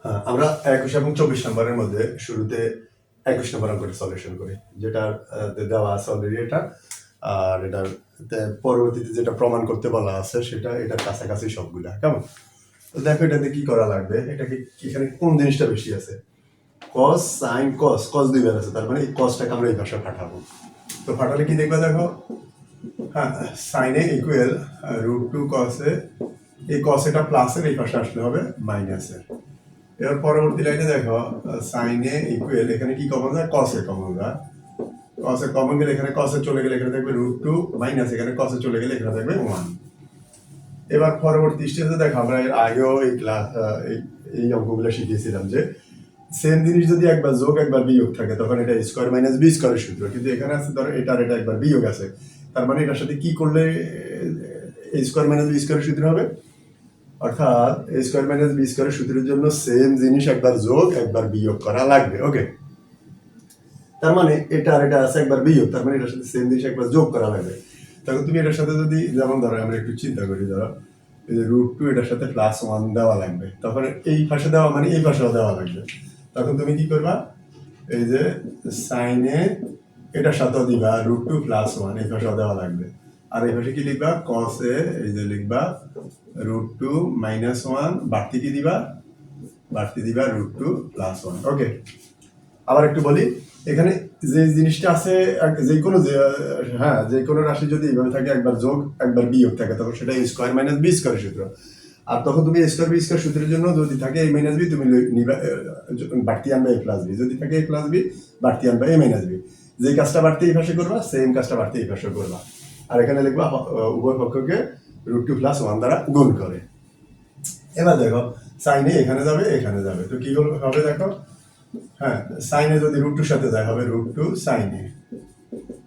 হ্যাঁ, আমরা 21 এবং 24 নম্বরের মধ্যে শুরুতে 21 নম্বর অঙ্কটা সলিউশন করি, যেটা দেওয়া আছে অলরেডি এটা। আর এটার পরবর্তীতে যেটা প্রমাণ করতে বলা আছে সেটা এটার কাছাকাছি সবগুলা। কেমন? তো দেখো এটাতে কি করা লাগবে, এটাকে এখানে কোন জিনিসটা বেশি আছে? কস সাইন কস, কস দুইবার আছে, তার মানে এই কসটাকে আমরা এই ভাষায় পাঠাবো। তো পাঠালে কি দেখবা দেখো, হ্যাঁ, সাইনে ইকুয়াল √2 কসে, এই কস এটা প্লাসের এই পাশে আসলে হবে মাইনাসের। এবার পরবর্তী লাইনে দেখো সাইনে ইকুয়াল, এখানে কি কমন যায়? কসে কমন যায়। কসে কমন গেলে এখানে কসে চলে গেলে এখানে থাকবে √2 মাইনাস, এখানে কসে চলে গেলে এখানে থাকবে 1। এবার পরবর্তী স্টেজে দেখো আমরা এর আগেও এই ক্লাস এই অঙ্কগুলো শিখিয়েছিলাম যে সেম জিনিস যদি একবার যোগ একবার বিয়োগ থাকে তখন এটা স্কোয়ার মাইনাস বি স্কোয়ারের সূত্র, কিন্তু এখানে আছে ধরো এটার এটা একবার বিয়োগ আছে, তার মানে এটার সাথে কি করলে এ স্কোয়ার মাইনাস বি স্কোয়ারের সূত্র হবে? অর্থাৎ এ স্কোয়ার মাইনাস বি স্কোয়ারের সূত্রের জন্য সেম জিনিস একবার যোগ একবার বিয়োগ করা লাগবে। ওকে, তার মানে এটা আর এটা আছে একবার বিয়োগ, তার মানে এটার সাথে সেম জিনিস একবার যোগ করা লাগবে। তখন তুমি এটার সাথে যদি, যেমন ধরো আমরা একটু চিন্তা করি, ধরো এই যে √2 এটার সাথে +1 দেওয়া লাগবে, তখন এই পাশে দেওয়া মানে এই পাশেও দেওয়া লাগবে। তখন তুমি কি করবা, এই যে সাইনে এটার সাথেও দিবা √2 +1, এই পাশেও দেওয়া লাগবে। আর এই পাশে কি লিখবা? কসে এই যে লিখবা √2 -1, বাড়তি কি দিবা? বাড়তি দিবা √2 +1। ওকে, আবার একটু বলি, এখানে যে জিনিসটা আছে যে কোনো হ্যাঁ যে কোনো রাশি যদি এইভাবে থাকে একবার যোগ একবার বিয়োগ থাকে তখন সেটা স্কোয়ার মাইনাস বি স্কোয়ার সূত্র। আর তখন তুমি স্কোয়ার বি স্কোয়ার সূত্রের জন্য যদি থাকে এ মাইনাস বি তুমি নিবা, বাড়তি আনবা এ প্লাস বি, যদি থাকে এ প্লাস বি বাড়তি আনবা এ মাইনাস বি। যে কাজটা বাড়তি এই পাশে করবা সেম কাজটা বাড়তি এই পাশে করবা। আর এখানে লিখবা উভয় পক্ষকে √2 +1 দ্বারা গুণ করে। এবার দেখো সাইনে এখানে যাবে এখানে যাবে, তো কি হবে দেখো, হ্যাঁ সাইনে যদি √2 সাথে যায় হবে √2 সাইনে,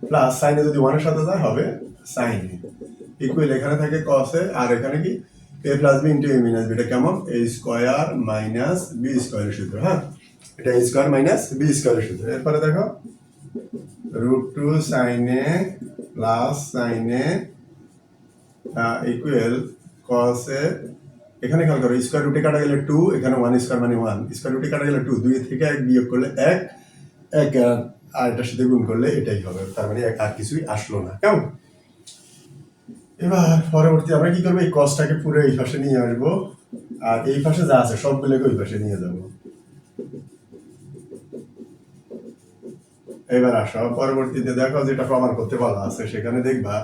প্লাস সাইনে যদি 1 এর সাথে যায় হবে সাইনে, ইকুয়াল এখানে থাকে কসে, আর এখানে কি a plus b into a minus b. এটা কেমন? a স্কোয়ার মাইনাস বি স্কোয়ারের সূত্র। হ্যাঁ, এটা a স্কোয়ার মাইনাস বি স্কোয়ারের সূত্র। এরপরে দেখো √2 সাইনে প্লাস সাইনে ইকুয়াল কসে, এখানে খেয়াল করো স্কোয়ার রুটে কাটা গেলে 2, এখানে 1 স্কোয়ার মানে 1, স্কোয়ার রুটে কাটা গেলে 2, 2 থেকে 1 বিয়োগ করলে 1, 1 আর এটার সাথে গুণ করলে এটাই হবে, তার মানে আর কিছুই আসলো না। কেমন? এবার পরবর্তী আমরা কি করবো, এই কসটাকে পুরো এই পাশে নিয়ে আসবো, আর এই পাশে যা আছে সবগুলোকে ওই পাশে নিয়ে যাবো। এবার আসো পরবর্তীতে দেখো যেটা প্রমাণ করতে বলা আছে সেখানে দেখবা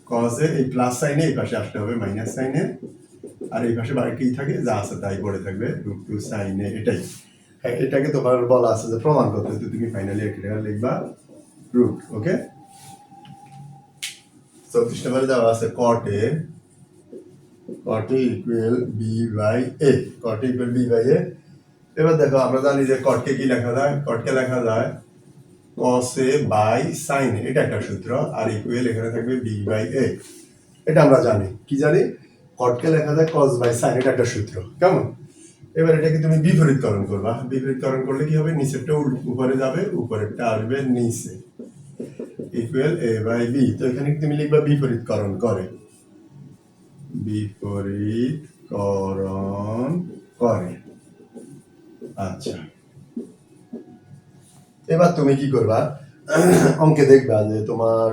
কসে এই প্লাস সাইনে এই পাশে আসতে হবে মাইনাস সাইনে, আর এই পাশে বাকি থাকে যা আছে তাই পড়ে থাকবে √2 সাইনে। এটাই, হ্যাঁ এটাকে তোমার বলা আছে যে প্রমাণ করতে, তো তুমি ফাইনালি এটা লিখবা রুট। ওকে, 34 নম্বরে দেওয়া আছে কটে ইকুয়াল বি বাই এ, কটে ইকুয়াল বি বাই এ। এবার দেখো আমরা জানি যে কটকে কি লেখা যায়, কটকে লেখা যায় কসে বাই সাইন, এটা একটা সূত্র, আর ইকুয়াল এখানে থাকবে বি বাই এ। এটা আমরা জানি, কি জানি? কটকে লেখা যায় কস বাই সাইন, এটা একটা সূত্র। কেমন? এবার এটাকে তুমি বিপরীতকরণ করবা, বিপরীতকরণ করলে কি হবে? নিচেরটা উপরে যাবে, উপরেরটা আসবে নিচে, ইকুয়াল এ বাই বি। তো এখানে তুমি লিখবা বিপরীতকরণ করে, বিপরীতকরণ করে। আচ্ছা, এবার তুমি কি করবা, অঙ্কে দেখবা যে তোমার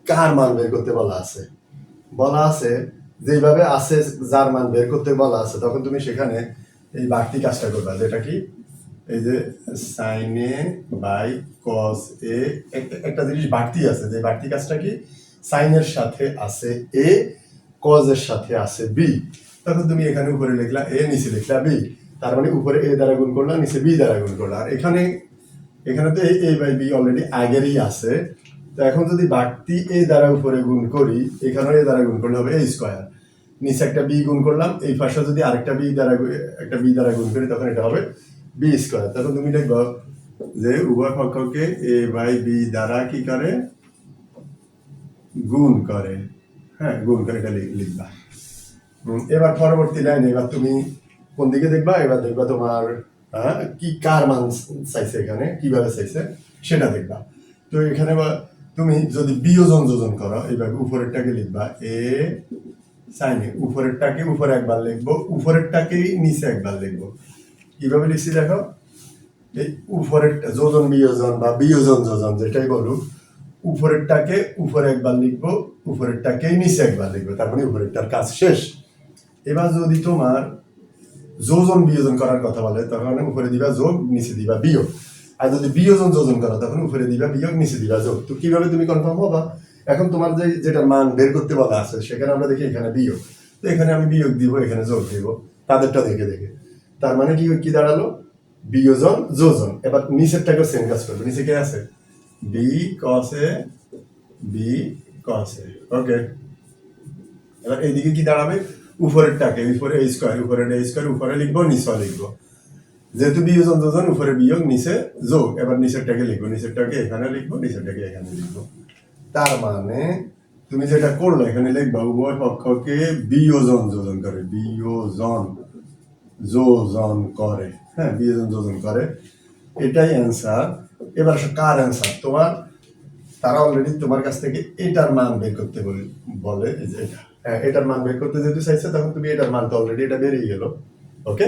কার মান বের করতে বলা আছে, যেভাবে আছে যার মান বের করতে বলা আছে, তখন তুমি সেখানে এই বাড়তি কাজটা করবা, যেটা কি এই যে সাইনে বাই কস এ, একটা জিনিস বাড়তি আছে, যে বাড়তি কাজটা কি সাইনের সাথে আছে এ, কজ এর সাথে আছে বি। তখন তুমি এখানে উপরে লিখলা এ, নিচে লিখলা বি, তার মানে উপরে এ দ্বারা গুণ করলা, নিচে বি দ্বারা গুণ করলা। আর এখানে তো এ বাই বি অলরেডি আগেরই আছে, তো এখন যদি বাড়তি এ দ্বারা উপরে গুণ করি, এখানেও এ দ্বারা গুণ করলে হবে এ স্কোয়ার, নিচে একটা বি গুণ করলাম, এই পাশে যদি আরেকটা বি দ্বারা গুণ করি তখন এটা হবে বি স্কোয়ার। তখন তুমি দেখবো যে উভয় পক্ষকে এ বাই বি দ্বারা কি করে? গুণ করে। হ্যাঁ, গুণ করে এটা লিখবা। এবার পরবর্তী লাইনে এবার তুমি কোন দিকে দেখবা? এবার দেখবা তোমার কি কার মান চাইছে, এখানে কিভাবে চাইছে সেটা দেখবা। তো এখানে তুমি যদি বিয়োজন যোজন করো, এবার উপরেরটাকে লিখবা এ সাইনে, উপরেরটাকে উপরে একবার লিখবো, উপরেরটাকেই নিচে একবার লিখবো, কিভাবে লিখছি দেখো, এই উপরেরটা যোজন বিয়োজন বা বিয়োজন যোজন যেটাই বলুক, উপরেরটাকে উপরে একবার লিখবো, উপরেরটাকেই নিচে একবার লিখবো, তার মানে উপরেরটার কাজ শেষ। এবার যদি তোমার যোজন বিয়োজন করার কথা বলে তখন উপরে দিবা যোগ, নিচে দিবা বিয়োগ। আর যদি বিয়োজন যোজন করো তখন উপরে দিবা বিয়োগ, নিচে দিবা যোগ। তো কিভাবে তুমি কনফার্ম হবা? এখন তোমার যেটার মান বের করতে বলা আছে সেখানে আমরা দেখি এখানে বিয়োগ, তো এখানে আমি বিয়োগ দিব, এখানে যোগ দিব, তাদেরটা দেখে দেখে। তার মানে কি কি দাঁড়ালো? বিয়োজন যোজন। এবার নিচেরটাকে সেম কাজ করবে। নিচে কে আছে? B কসে, B কসে। ওকে, এবার এইদিকে কি দাঁড়াবে? উপরেরটাকে উপরে এই স্কোয়ার, উপরে এই স্কোয়ার উপরে লিখবো, নিচে লিখবো। যেহেতু বিয়োজন যোজন, উপরে বিয়োগ নিচে যোগ। এবার নিচেরটাকে লিখবো, নিচেরটাকে এখানে লিখবো, নিচেরটাকে এখানে লিখবো। তার মানে তুমি যেটা করলে এখানে লিখবা উভয় পক্ষকে বিয়োজন যোজন করে, বিয়োজন যোজন করে, হ্যাঁ বিয়োজন যোজন করে, এটাই অ্যান্সার। এবার আসলে কার অ্যান্সার? তোমার, তারা অলরেডি তোমার কাছ থেকে এটার মান বের করতে বলে, এই যে এটা, হ্যাঁ এটার মান বের করতে যেহেতু চাইছে তখন তুমি এটার মান তো অলরেডি এটা বেরিয়ে গেল। ওকে।